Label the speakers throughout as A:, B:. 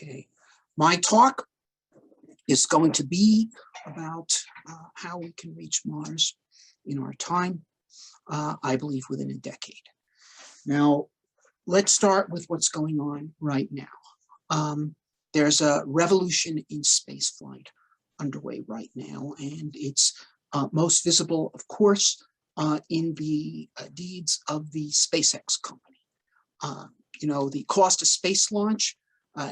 A: Okay, my talk is going to be about how we can reach Mars in our time, I believe within a decade. Now, let's start with what's going on right now. There's a revolution in spaceflight underway right now, and it's most visible, of course, in the deeds of the SpaceX company. You know, the cost of space launch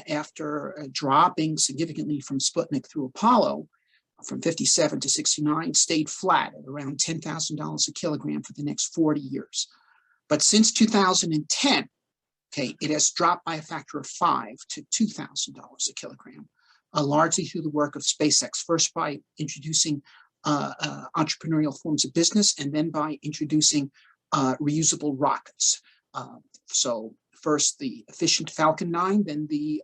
A: after dropping significantly from Sputnik through Apollo from 57 to 69 stayed flat at around $10,000 a kilogram for the next 40 years. But since 2010, okay, it has dropped by a factor of 5 to $2,000 a kilogram, largely through the work of SpaceX, first by introducing entrepreneurial forms of business and then by introducing reusable rockets. So first the efficient Falcon 9, then the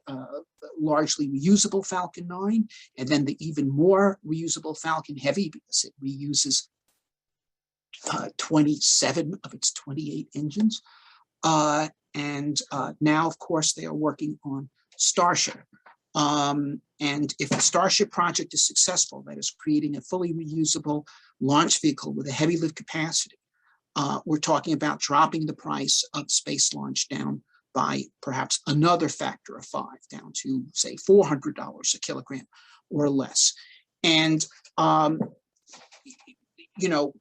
A: largely reusable Falcon 9, and then the even more reusable Falcon Heavy, because it reuses 27 of its 28 engines. And now, of course, they are working on Starship. And if the Starship project is successful, that is creating a fully reusable launch vehicle with a heavy lift capacity, we're talking about dropping the price of space launch down by perhaps another factor of 5, down to, say, $400 a kilogram or less. And, you know,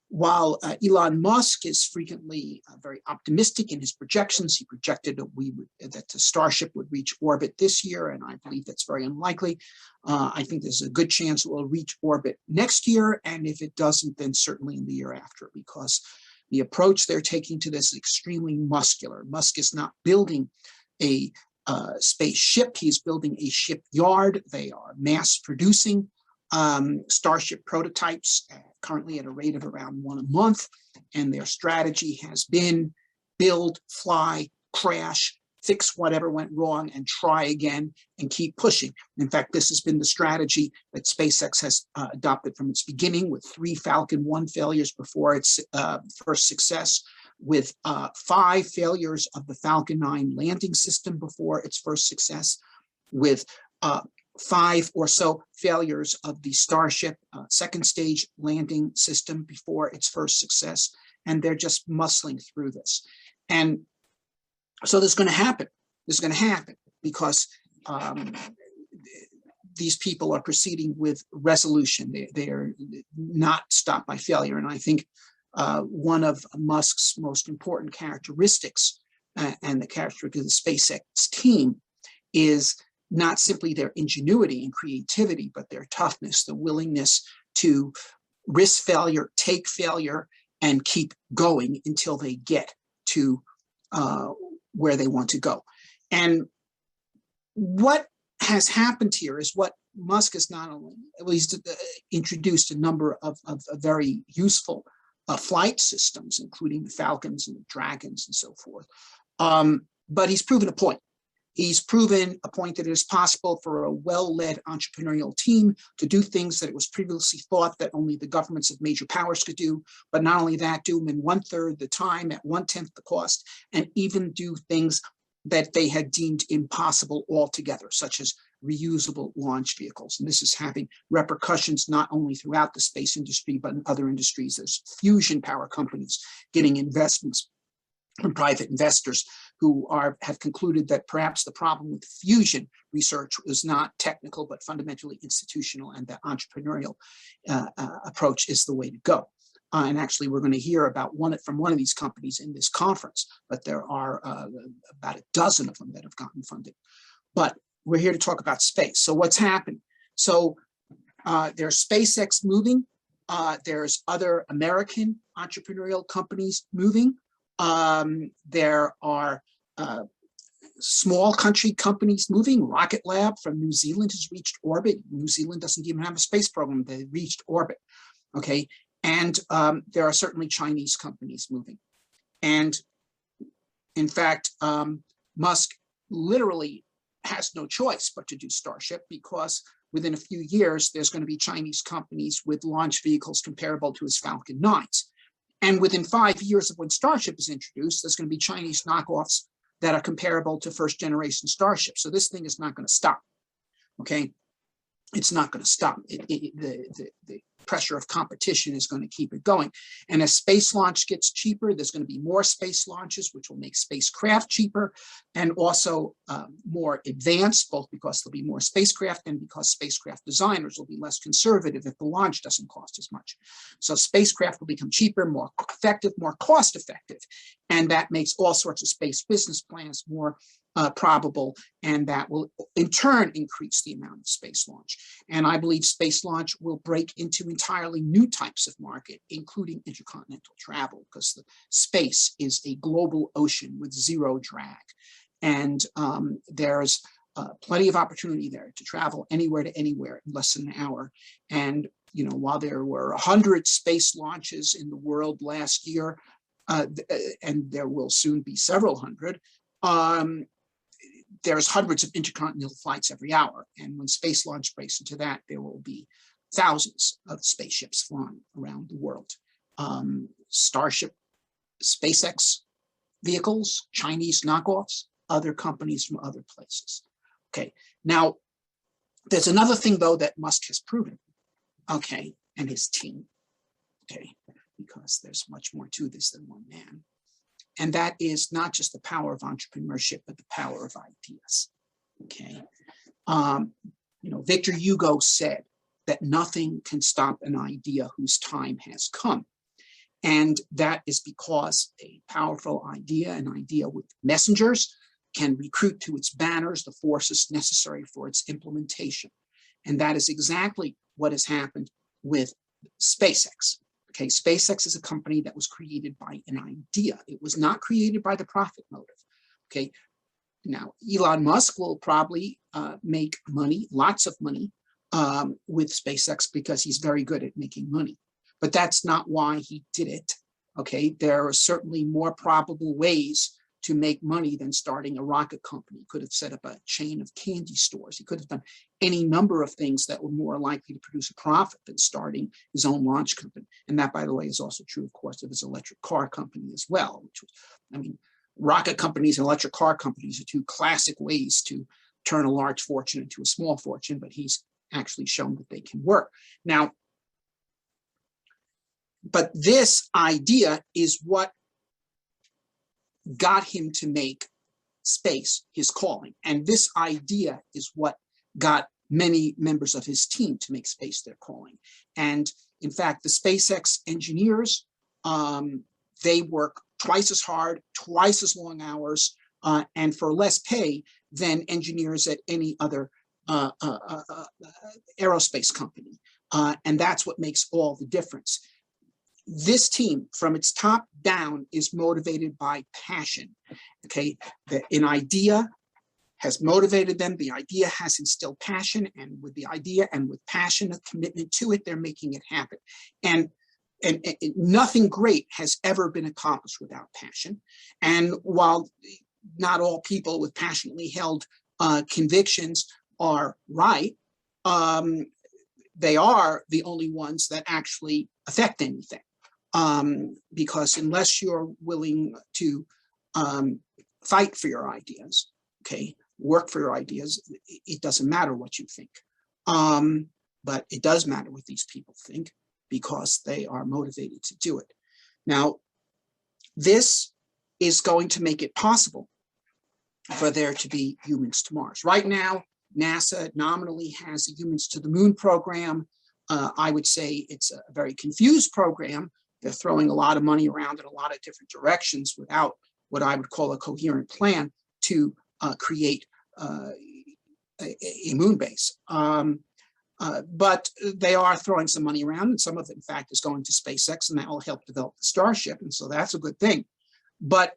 A: while Elon Musk is frequently very optimistic in his projections, he projected that the Starship would reach orbit this year, and I believe that's very unlikely. I think there's a good chance it will reach orbit next year, and if it doesn't, then certainly in the year after, because the approach they're taking to this is extremely muscular. Musk is not building a spaceship, he's building a shipyard. They are mass producing Starship prototypes currently at a rate of around 1 a month, and their strategy has been build, fly, crash, fix whatever went wrong, and try again and keep pushing. In fact, this has been the strategy that SpaceX has adopted from its beginning, with 3 Falcon 1 failures before its first success, with 5 failures of the Falcon 9 landing system before its first success, with 5 or so failures of the Starship second stage landing system before its first success, and they're just muscling through this. And so this is going to happen. This is going to happen because these people are proceeding with resolution. They are not stopped by failure. And I think one of Musk's most important characteristics and the characteristic of the SpaceX team is not simply their ingenuity and creativity, but their toughness, the willingness to risk failure, take failure, and keep going until they get to where they want to go. And what has happened here is what Musk has not only, well, he's introduced a number of very useful flight systems, including the Falcons and the Dragons and so forth. But he's proven a point. He's proven a point that it is possible for a well-led entrepreneurial team to do things that it was previously thought that only the governments of major powers could do, but not only that, do them in 1/3 the time, at 1/10 the cost, and even do things that they had deemed impossible altogether, such as reusable launch vehicles. And this is having repercussions not only throughout the space industry, but in other industries. There's fusion power companies getting investments from private investors who have concluded that perhaps the problem with fusion research is not technical, but fundamentally institutional, and that entrepreneurial approach is the way to go. And actually, we're going to hear about from one of these companies in this conference, but there are about a dozen of them that have gotten funding. But we're here to talk about space. So what's happening? So there's SpaceX moving. There's other American entrepreneurial companies moving. There are small country companies moving. Rocket Lab from New Zealand has reached orbit. New Zealand doesn't even have a space program. They reached orbit, okay? And there are certainly Chinese companies moving. And in fact, Musk literally has no choice but to do Starship, because within a few years, there's going to be Chinese companies with launch vehicles comparable to his Falcon 9s. And within 5 years of when Starship is introduced, there's going to be Chinese knockoffs that are comparable to first generation Starships. So this thing is not going to stop. Okay. It's not going to stop. The pressure of competition is going to keep it going. And as space launch gets cheaper, there's going to be more space launches, which will make spacecraft cheaper and also more advanced, both because there'll be more spacecraft and because spacecraft designers will be less conservative if the launch doesn't cost as much. So spacecraft will become cheaper, more effective, more cost effective. And that makes all sorts of space business plans more probable, and that will in turn increase the amount of space launch. And I believe space launch will break into entirely new types of market, including intercontinental travel, because the space is a global ocean with zero drag. And there's plenty of opportunity there to travel anywhere to anywhere in less than an hour. And while there were 100 space launches in the world last year, and there will soon be several hundred, there's hundreds of intercontinental flights every hour. And when space launch breaks into that, there will be thousands of spaceships flying around the world. Starship, SpaceX vehicles, Chinese knockoffs, other companies from other places. Okay, now there's another thing though that Musk has proven, okay, and his team, okay, because there's much more to this than one man. And that is not just the power of entrepreneurship, but the power of ideas. Okay. Victor Hugo said that nothing can stop an idea whose time has come. And that is because a powerful idea, an idea with messengers, can recruit to its banners the forces necessary for its implementation. And that is exactly what has happened with SpaceX. Okay, SpaceX is a company that was created by an idea. It was not created by the profit motive. Okay, now Elon Musk will probably make money, lots of money with SpaceX because he's very good at making money. But that's not why he did it. Okay, there are certainly more probable ways to make money than starting a rocket company. He could have set up a chain of candy stores. He could have done any number of things that were more likely to produce a profit than starting his own launch company. And that, by the way, is also true, of course, of his electric car company as well. Rocket companies and electric car companies are two classic ways to turn a large fortune into a small fortune, but he's actually shown that they can work. Now, but this idea is what got him to make space his calling. And this idea is what got many members of his team to make space their calling. And in fact, the SpaceX engineers, they work twice as hard, twice as long hours, and for less pay than engineers at any other aerospace company. And that's what makes all the difference. This team, from its top down, is motivated by passion. Okay, an idea has motivated them. The idea has instilled passion, and with the idea and with passion, a commitment to it, they're making it happen. And nothing great has ever been accomplished without passion. And while not all people with passionately held convictions are right, they are the only ones that actually affect anything. Because unless you're willing to fight for your ideas, okay, work for your ideas, it doesn't matter what you think. But it does matter what these people think because they are motivated to do it. Now, this is going to make it possible for there to be humans to Mars. Right now, NASA nominally has a humans to the moon program. I would say it's a very confused program. They're throwing a lot of money around in a lot of different directions without what I would call a coherent plan to create a moon base. But they are throwing some money around, and some of it, in fact, is going to SpaceX, and that will help develop the Starship, and so that's a good thing. But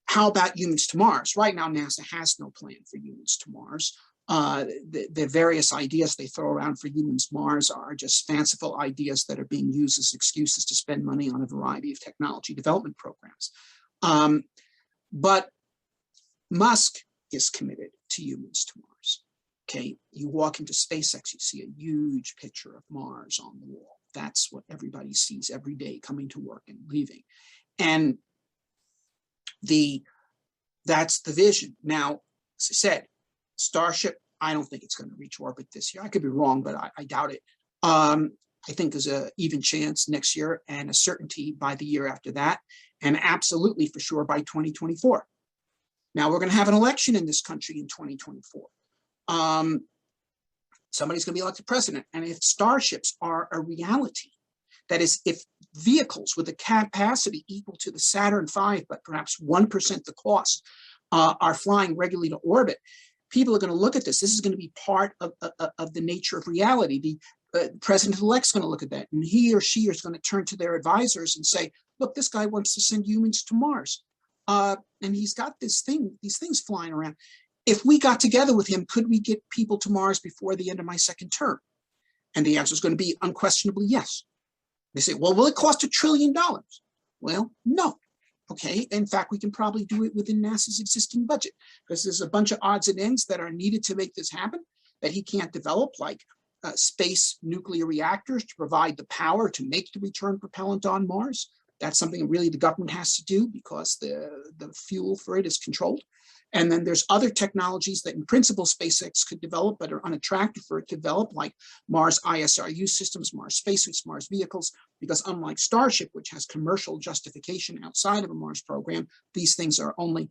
A: how about humans to Mars? Right now, NASA has no plan for humans to Mars. The various ideas they throw around for humans Mars are just fanciful ideas that are being used as excuses to spend money on a variety of technology development programs. But Musk is committed to humans to Mars. Okay, you walk into SpaceX, you see a huge picture of Mars on the wall. That's what everybody sees every day coming to work and leaving. And the That's the vision. Now, as I said, Starship, I don't think it's going to reach orbit this year. I could be wrong, but I doubt it. I think there's an even chance next year and a certainty by the year after that, and absolutely for sure by 2024. Now, we're going to have an election in this country in 2024. Somebody's going to be elected president. And if starships are a reality, that is, if vehicles with a capacity equal to the Saturn V, but perhaps 1% the cost, are flying regularly to orbit, people are going to look at this. This is going to be part of the nature of reality. The president-elect's going to look at that, and he or she is going to turn to their advisors and say, look, this guy wants to send humans to Mars. And he's got these things flying around. If we got together with him, could we get people to Mars before the end of my second term? And the answer is going to be unquestionably yes. They say, well, will it cost $1 trillion? Well, no. Okay. In fact, we can probably do it within NASA's existing budget, because there's a bunch of odds and ends that are needed to make this happen that he can't develop, like space nuclear reactors to provide the power to make the return propellant on Mars. That's something really the government has to do because the fuel for it is controlled. And then there's other technologies that in principle SpaceX could develop but are unattractive for it to develop, like Mars ISRU systems, Mars spacesuits, Mars vehicles, because unlike Starship, which has commercial justification outside of a Mars program, these things are only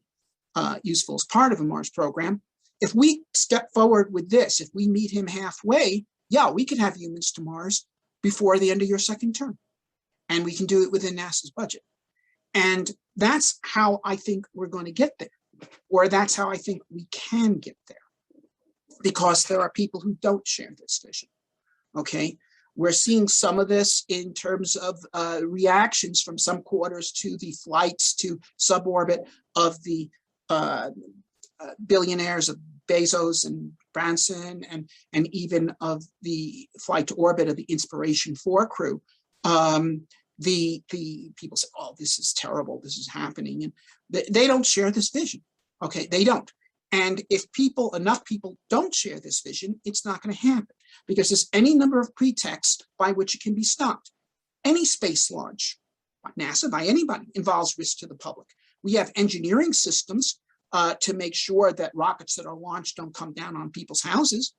A: useful as part of a Mars program. If we step forward with this, if we meet him halfway, yeah, we could have humans to Mars before the end of your second term. And we can do it within NASA's budget. And that's how I think we're going to get there. Or that's how I think we can get there, because there are people who don't share this vision. Okay, we're seeing some of this in terms of reactions from some quarters to the flights to suborbit of the billionaires of Bezos and Branson, and even of the flight to orbit of the Inspiration 4 crew. The people say, oh, this is terrible, this is happening. And they don't share this vision. Okay, they don't. And if enough people don't share this vision, it's not going to happen, because there's any number of pretexts by which it can be stopped. Any space launch, by NASA, by anybody, involves risk to the public. We have engineering systems to make sure that rockets that are launched don't come down on people's houses.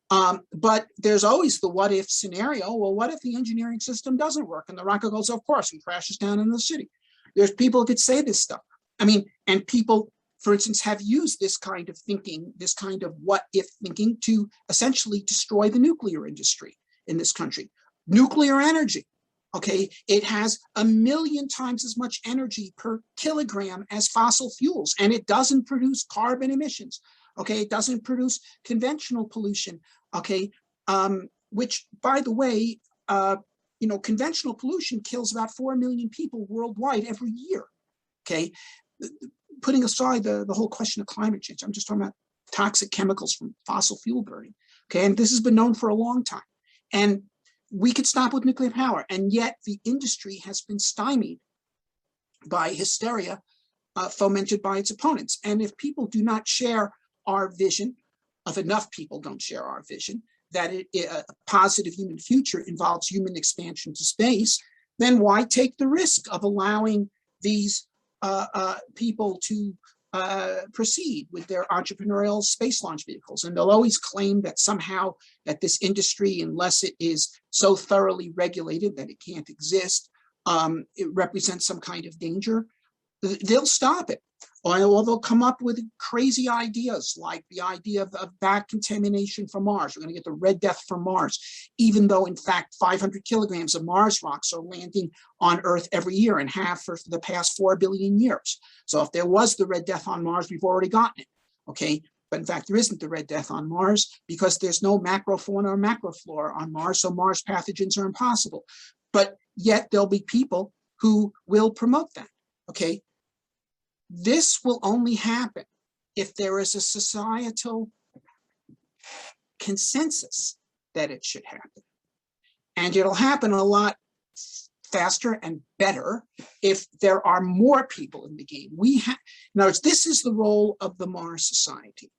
A: But there's always the what if scenario. Well, what if the engineering system doesn't work and the rocket goes, of course, and crashes down in the city? There's people who could say this stuff. I mean, and people, for instance, have used this kind of thinking, this kind of what if thinking, to essentially destroy the nuclear industry in this country. Nuclear energy, okay, it has 1 million times as much energy per kilogram as fossil fuels, and it doesn't produce carbon emissions. Okay, it doesn't produce conventional pollution. Okay, which, by the way, conventional pollution kills about 4 million people worldwide every year. Okay, putting aside the whole question of climate change, I'm just talking about toxic chemicals from fossil fuel burning. Okay, and this has been known for a long time. And we could stop with nuclear power, and yet the industry has been stymied by hysteria fomented by its opponents. And if people do not share our vision, if enough people don't share our vision, that a positive human future involves human expansion to space, then why take the risk of allowing these people to proceed with their entrepreneurial space launch vehicles? And they'll always claim that somehow that this industry, unless it is so thoroughly regulated that it can't exist, it represents some kind of danger. They'll stop it. Or they'll come up with crazy ideas, like the idea of back contamination from Mars. We're going to get the red death from Mars, even though, in fact, 500 kilograms of Mars rocks are landing on Earth every year and have for the past 4 billion years. So if there was the red death on Mars, we've already gotten it. Okay, but in fact, there isn't the red death on Mars because there's no macrofauna or macroflora on Mars, so Mars pathogens are impossible. But yet there'll be people who will promote that. Okay. This will only happen if there is a societal consensus that it should happen. And it'll happen a lot faster and better if there are more people in the game. In other words, this is the role of the Mars Society.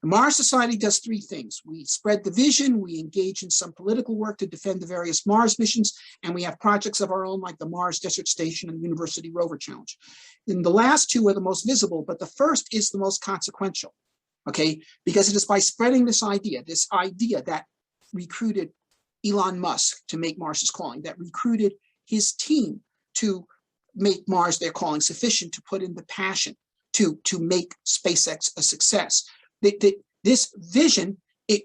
A: The Mars Society does three things. We spread the vision, we engage in some political work to defend the various Mars missions, and we have projects of our own like the Mars Desert Station and University Rover Challenge. And the last two are the most visible, but the first is the most consequential, okay? Because it is by spreading this idea that recruited Elon Musk to make Mars his calling, that recruited his team to make Mars their calling, sufficient to put in the passion to make SpaceX a success. This vision,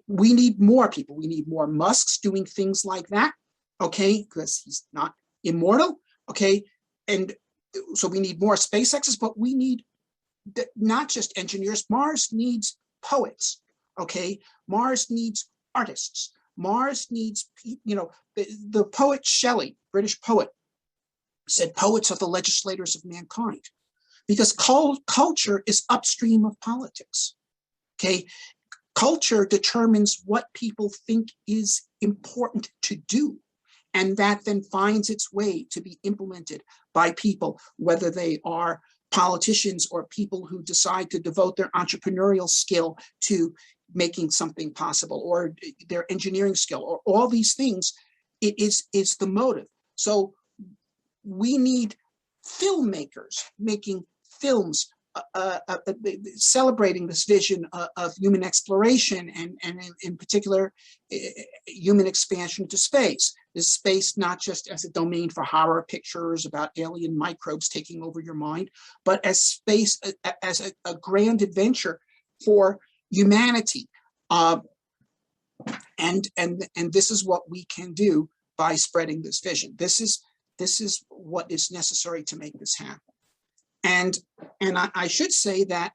A: we need more people. We need more Musks doing things like that, okay, because he's not immortal, okay? And so we need more SpaceXs, but we need not just engineers. Mars needs poets, okay? Mars needs artists. Mars needs, the poet Shelley, British poet, said poets are the legislators of mankind, because culture is upstream of politics, okay? Culture determines what people think is important to do, and that then finds its way to be implemented by people, whether they are politicians or people who decide to devote their entrepreneurial skill to making something possible, or their engineering skill, or all these things. It is the motive. So we need filmmakers making films celebrating this vision of human exploration, and in particular human expansion to space. This space not just as a domain for horror pictures about alien microbes taking over your mind, but as space as a grand adventure for humanity. And this is what we can do by spreading this vision. This is what is necessary to make this happen. And I should say that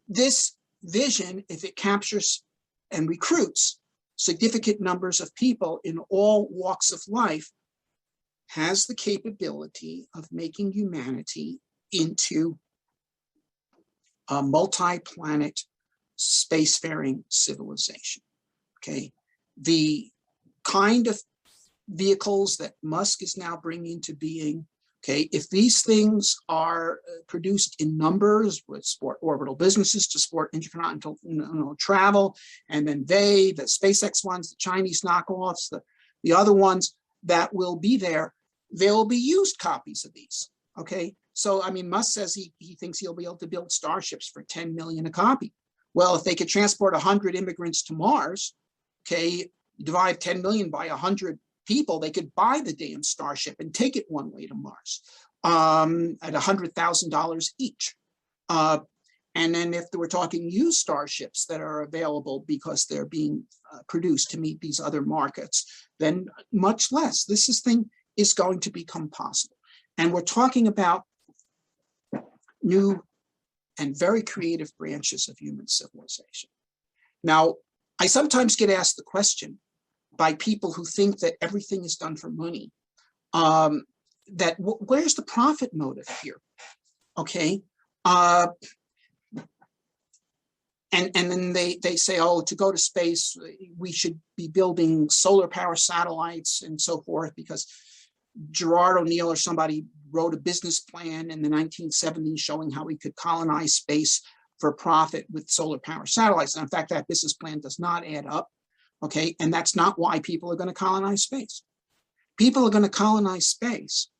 A: this vision, if it captures and recruits significant numbers of people in all walks of life, has the capability of making humanity into a multi-planet spacefaring civilization, okay? The kind of vehicles that Musk is now bringing into being, okay, if these things are produced in numbers with support orbital businesses to support intercontinental travel, and then the SpaceX ones, the Chinese knockoffs, the other ones that will be there, there will be used copies of these, okay? So, I mean, Musk says he thinks he'll be able to build starships for 10 million a copy. Well, if they could transport 100 immigrants to Mars, okay, divide 10 million by 100 people, they could buy the damn starship and take it one way to Mars at $100,000 each. And then if we're talking used starships that are available because they're being produced to meet these other markets, then much less. This thing is going to become possible. And we're talking about new and very creative branches of human civilization. Now, I sometimes get asked the question by people who think that everything is done for money, that where's the profit motive here, okay? And then they say, oh, to go to space, we should be building solar power satellites and so forth, because Gerard O'Neill or somebody wrote a business plan in the 1970s showing how we could colonize space for profit with solar power satellites. And in fact, that business plan does not add up, okay? And that's not why people are going to colonize space. People are going to colonize space,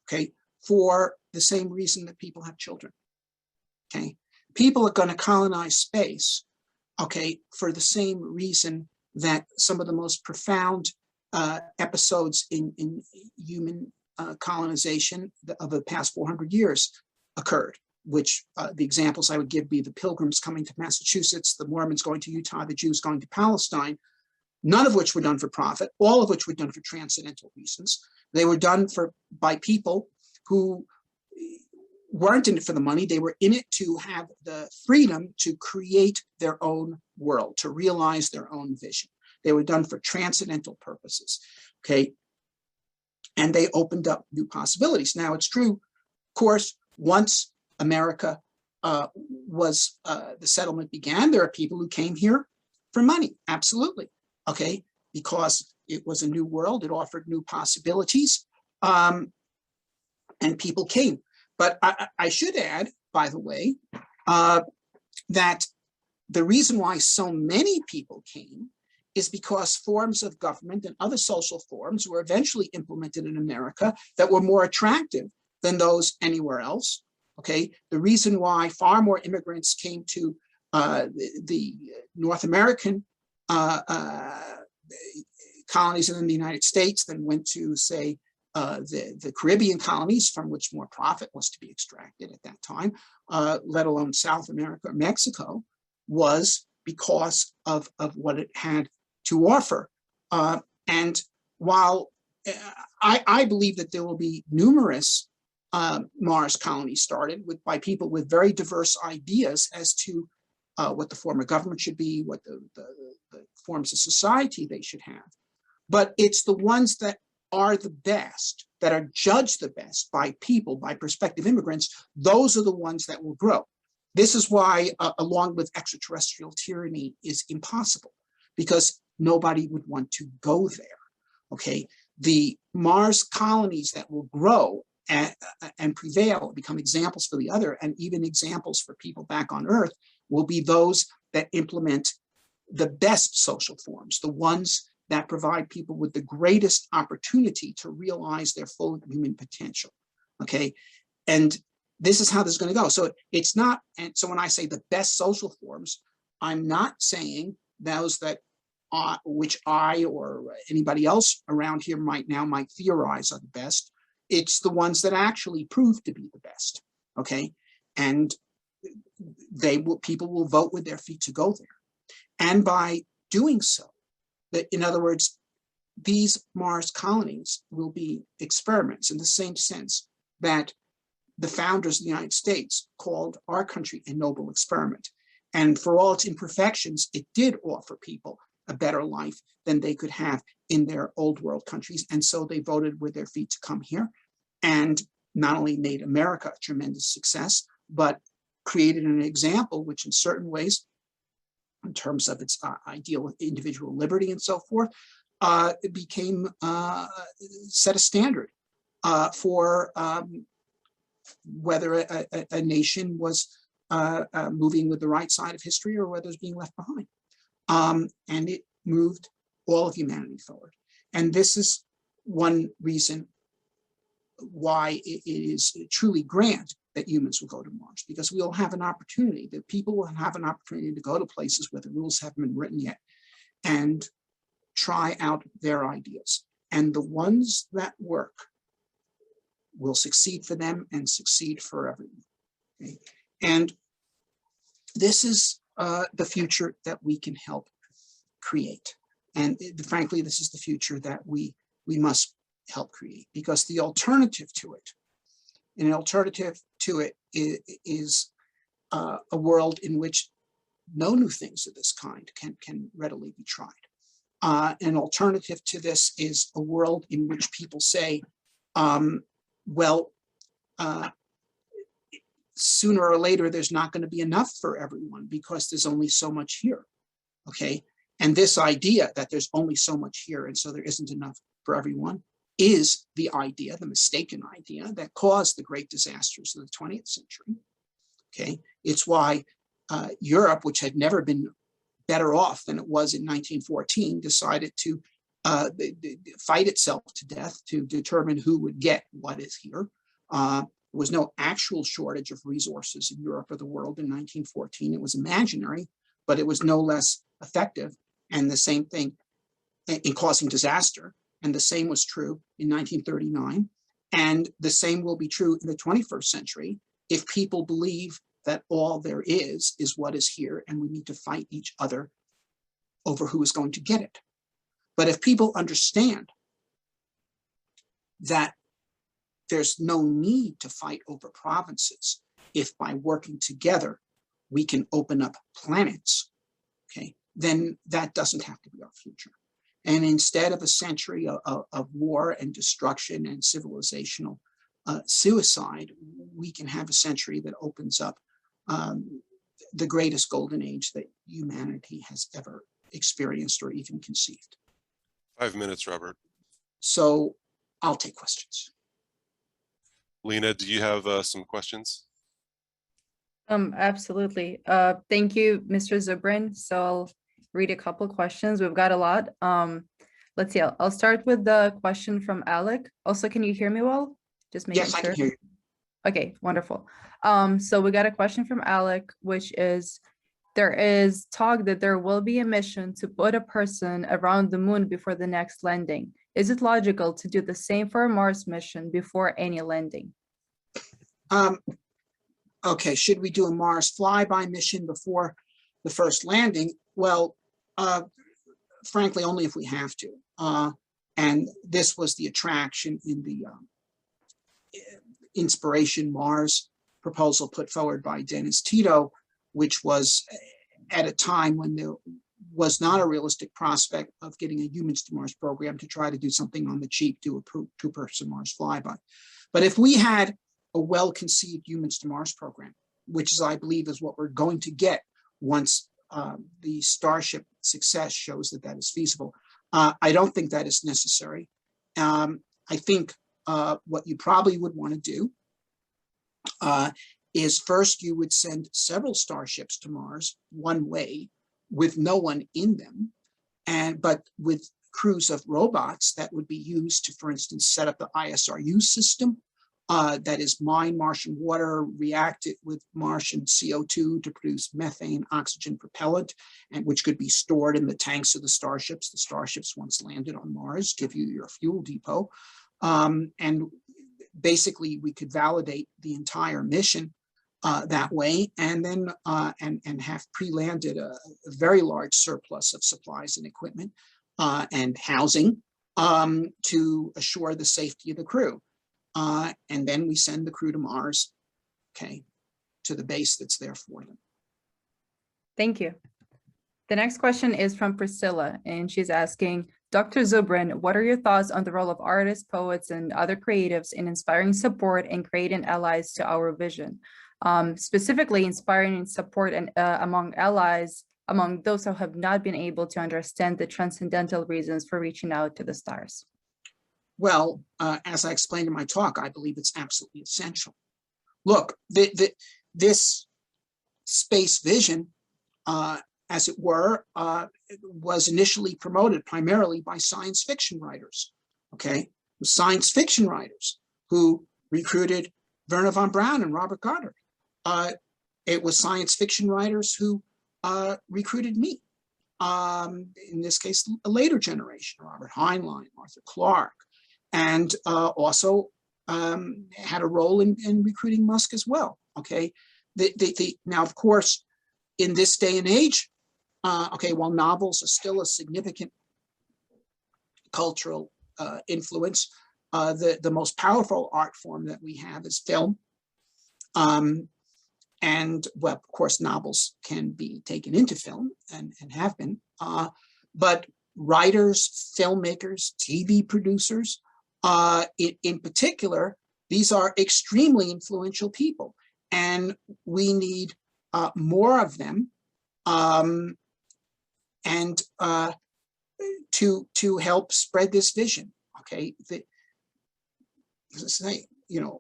A: okay, for the same reason that people have children, okay? People are going to colonize space, okay, for the same reason that some of the most profound episodes in human colonization of the past 400 years occurred, which the examples I would give be the Pilgrims coming to Massachusetts, the Mormons going to Utah, the Jews going to Palestine, none of which were done for profit, all of which were done for transcendental reasons. They were done by people who weren't in it for the money. They were in it to have the freedom to create their own world, to realize their own vision. They were done for transcendental purposes, okay? And they opened up new possibilities. Now, it's true, of course, once America the settlement began, there are people who came here for money, absolutely, okay? Because it was a new world, it offered new possibilities, and people came. But I should add, by the way, that the reason why so many people came is because forms of government and other social forms were eventually implemented in America that were more attractive than those anywhere else. Okay, the reason why far more immigrants came to the North American colonies in the United States than went to, say, the Caribbean colonies, from which more profit was to be extracted at that time, let alone South America or Mexico, was because of what it had to offer. And while I believe that there will be numerous Mars colonies started by people with very diverse ideas as to what the form of government should be, what the forms of society they should have. But it's the ones that are the best, that are judged the best by people, by prospective immigrants, those are the ones that will grow. This is why, along with extraterrestrial tyranny, is impossible, because nobody would want to go there. Okay, the Mars colonies that will grow and prevail, become examples for the other, and even examples for people back on Earth, will be those that implement the best social forms, the ones that provide people with the greatest opportunity to realize their full human potential. Okay, and this is how this is going to go. So it's not, and so when I say the best social forms, I'm not saying those that which I or anybody else around here might theorize are the best. It's the ones that actually prove to be the best. Okay, and people will vote with their feet to go there, and by doing so, that, in other words, these Mars colonies will be experiments in the same sense that the founders of the United States called our country a noble experiment. And for all its imperfections, it did offer people a better life than they could have in their old world countries. And so they voted with their feet to come here, and not only made America a tremendous success, but created an example which in certain ways, in terms of its ideal individual liberty and so forth, it became set a standard for whether a nation was moving with the right side of history or whether it's being left behind. And it moved all of humanity forward. And this is one reason why it is truly grand that humans will go to Mars, because we'll have an opportunity, that people will have an opportunity to go to places where the rules haven't been written yet and try out their ideas. And the ones that work will succeed for them and succeed for everyone. Okay? And this is the future that we can help create. And frankly, this is the future that we must help create, because the alternative to it, an alternative to it is a world in which no new things of this kind can readily be tried. An alternative to this is a world in which people say, sooner or later, there's not going to be enough for everyone because there's only so much here. Okay. And this idea that there's only so much here and so there isn't enough for everyone is the idea, the mistaken idea that caused the great disasters of the 20th century. Okay. It's why Europe, which had never been better off than it was in 1914, decided to fight itself to death to determine who would get what is here. There was no actual shortage of resources in Europe or the world in 1914. It was imaginary, but it was no less effective. And the same thing in causing disaster. And the same was true in 1939. And the same will be true in the 21st century if people believe that all there is what is here, and we need to fight each other over who is going to get it. But if people understand that there's no need to fight over provinces, if by working together we can open up planets, okay, then that doesn't have to be our future. And instead of a century of war and destruction and civilizational suicide, we can have a century that opens up the greatest golden age that humanity has ever experienced or even conceived.
B: 5 minutes, Robert.
A: So I'll take questions.
B: Lena, do you have some questions?
C: Absolutely. Thank you, Mr. Zubrin. So I'll read a couple questions. We've got a lot. Let's see. I'll start with the question from Alec. Also, can you hear me well? Just making
A: Yes, I
C: sure.
A: can hear you.
C: Okay, wonderful. So we got a question from Alec, which is, there is talk that there will be a mission to put a person around the moon before the next landing. Is it logical to do the same for a Mars mission before any landing?
A: Okay, should we do a Mars flyby mission before the first landing? Well, frankly, only if we have to. And this was the attraction in the Inspiration Mars proposal put forward by Dennis Tito, which was at a time when there was not a realistic prospect of getting a humans to Mars program to try to do something on the cheap, do a two-person Mars flyby. But if we had a well-conceived humans to Mars program, which is, I believe, is what we're going to get once the Starship success shows that that is feasible. I don't think that is necessary. I think what you probably would want to do is first you would send several starships to Mars one way with no one in them, but with crews of robots that would be used to, for instance, set up the ISRU system, that is mine Martian water, react it with Martian CO2 to produce methane, oxygen propellant, and which could be stored in the tanks of the starships. The starships, once landed on Mars, give you your fuel depot. And basically we could validate the entire mission that way, and then and have pre-landed a very large surplus of supplies and equipment and housing to assure the safety of the crew. And then we send the crew to Mars, okay, to the base that's there for them.
C: Thank you. The next question is from Priscilla, and she's asking, Dr. Zubrin, what are your thoughts on the role of artists, poets, and other creatives in inspiring support and creating allies to our vision? Specifically inspiring support and among allies, among those who have not been able to understand the transcendental reasons for reaching out to the stars.
A: Well, as I explained in my talk, I believe it's absolutely essential. Look, this space vision, as it were, was initially promoted primarily by science fiction writers, okay? Science fiction writers who recruited Wernher von Braun and Robert Goddard. It was science fiction writers who recruited me. In this case, a later generation, Robert Heinlein, Arthur Clarke, and also had a role in recruiting Musk as well, okay? Now, of course, in this day and age, okay, while novels are still a significant cultural influence, the most powerful art form that we have is film. And, well, of course, novels can be taken into film and have been, but writers, filmmakers, TV producers, in particular, these are extremely influential people, and we need more of them, and to help spread this vision. Okay, you know,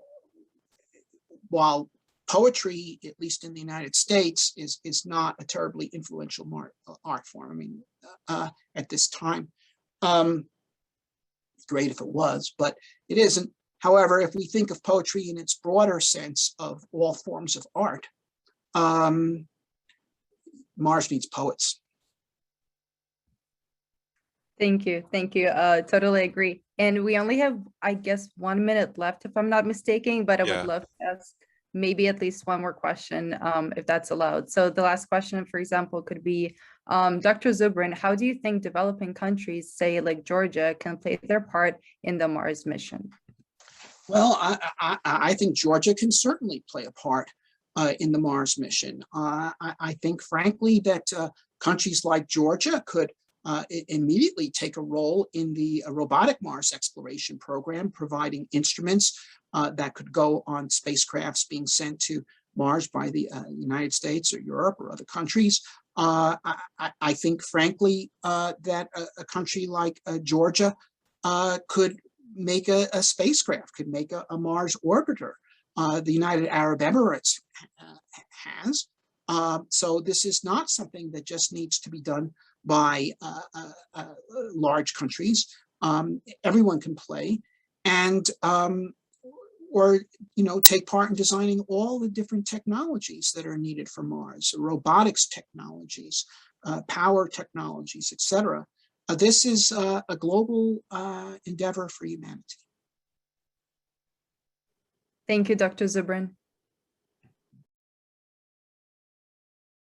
A: while poetry, at least in the United States, is not a terribly influential art form. I mean, at this time. Great if it was, but it isn't. However, if we think of poetry in its broader sense of all forms of art, Mars needs poets.
C: Thank you. Thank you. Totally agree. And we only have, I guess, 1 minute left, if I'm not mistaken, but I would love to ask maybe at least one more question, if that's allowed. So the last question, for example, could be, Dr. Zubrin, how do you think developing countries, say like Georgia, can play their part in the Mars mission?
A: Well, I think Georgia can certainly play a part in the Mars mission. I think, frankly, that countries like Georgia could immediately take a role in the robotic Mars exploration program, providing instruments that could go on spacecrafts being sent to Mars by the United States or Europe or other countries. I think, frankly, that a country like Georgia could make a spacecraft, could make a Mars orbiter. the United Arab Emirates has. So this is not something that just needs to be done by large countries. Everyone can play, and or take part in designing all the different technologies that are needed for Mars, robotics technologies, power technologies, etc. This is a global endeavor for humanity.
C: Thank you, Dr. Zubrin.